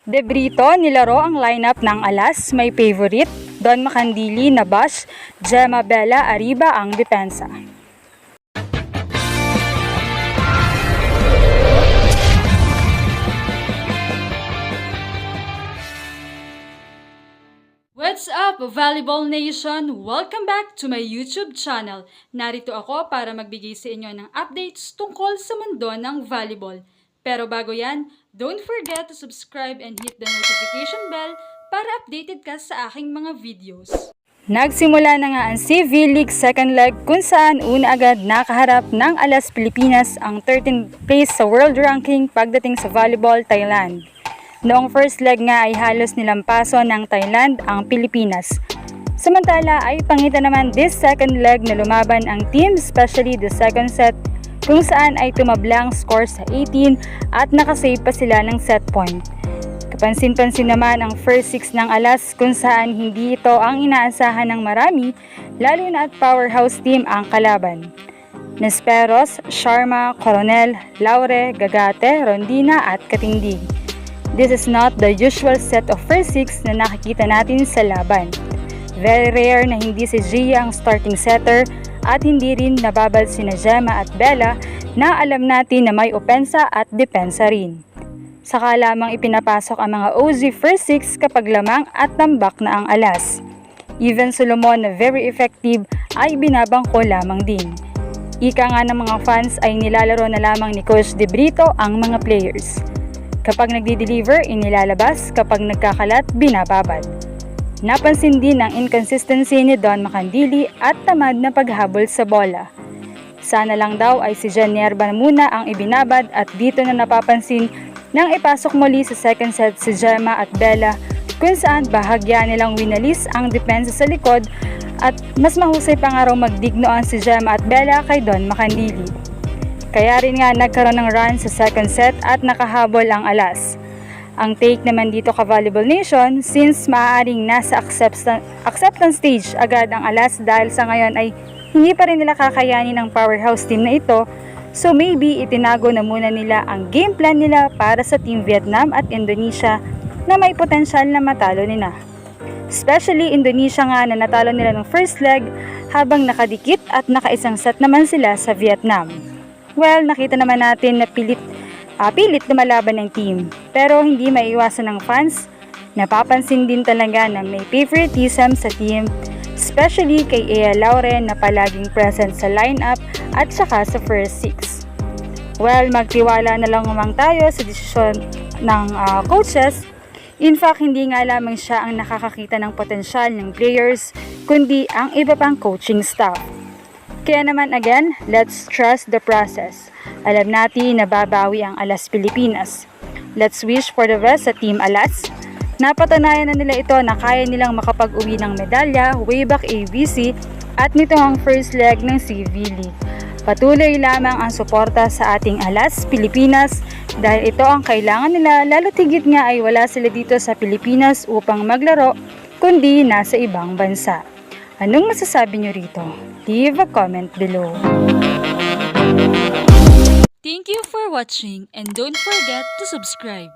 De Brito nilaro ang lineup ng Alas, may favorite, Don Macandili na Bash, Gemma Bella Arriba ang depensa. What's up, Volleyball Nation? Welcome back to my YouTube channel. Narito ako para magbigay sa inyo ng updates tungkol sa mundo ng volleyball. Pero bago yan, don't forget to subscribe and hit the notification bell para updated ka sa aking mga videos. Nagsimula na nga ang CV League second leg kung saan una agad nakaharap ng Alas Pilipinas ang 13th place sa world ranking pagdating sa volleyball Thailand. Noong first leg nga ay halos nilampaso ng Thailand ang Pilipinas. Samantala ay pangitan naman this second leg na lumaban ang team, especially the second set kung saan ay tumablang score sa 18 at nakasave pa sila ng set point. Kapansin-pansin naman ang first 6 ng Alas kung saan hindi ito ang inaasahan ng marami, lalo na at powerhouse team ang kalaban. Nesperos, Sharma, Coronel, Laure, Gagate, Rondina at Katingdig. This is not the usual set of first 6 na nakikita natin sa laban. Very rare na hindi si Gia ang starting setter at hindi rin nababad sina Gemma at Bella na alam natin na may opensa at depensa rin. Saka lamang ipinapasok ang mga OZ first 6 kapag lamang at tambak na ang Alas. Even Solomon na very effective ay binabangko lamang din. Ika nga ng mga fans ay nilalaro na lamang ni Coach De Brito ang mga players. Kapag nagdi-deliver, inilalabas, kapag nagkakalat, binababad. Napansin din ang inconsistency ni Don Macandili at tamad na paghabol sa bola. Sana lang daw ay si Jen Nerva muna ang ibinabad at dito na napapansin nang ipasok muli sa second set si Gemma at Bella kung saan bahagya nilang winalis ang depensa sa likod at mas mahusay pa nga raw magdignoan si Gemma at Bella kay Don Macandili. Kaya rin nga nagkaroon ng run sa second set at nakahabol ang Alas. Ang take naman dito ka Volleyball Nation, since maaaring nasa acceptance stage agad ang Alas dahil sa ngayon ay hindi pa rin nila kakayanin ang powerhouse team na ito, so maybe itinago na muna nila ang game plan nila para sa Team Vietnam at Indonesia na may potensyal na matalo nila. Especially Indonesia nga na natalo nila ng first leg habang nakadikit at nakaisang set naman sila sa Vietnam. Well, nakita naman natin na pilit lumalaban ng team. Pero hindi maiiwasan ng fans. Napapansin din talaga na may favoritism sa team, especially kay Ea Laure na palaging present sa lineup at saka sa first 6. Well, magtiwala na lang naman tayo sa desisyon ng coaches. In fact, hindi nga lamang siya ang nakakakita ng potensyal ng players, kundi ang iba pang coaching staff. Kaya naman again, let's trust the process. Alam natin na babawi ang Alas Pilipinas. Let's wish for the best sa Team Alas. Napatunayan na nila ito na kaya nilang makapag-uwi ng medalya way back ABC at nito ang first leg ng CV League. Patuloy lamang ang suporta sa ating Alas Pilipinas dahil ito ang kailangan nila, lalo tigit nga ay wala sila dito sa Pilipinas upang maglaro kundi nasa ibang bansa. Anong masasabi nyo rito? Leave a comment below. Thank you for watching and don't forget to subscribe.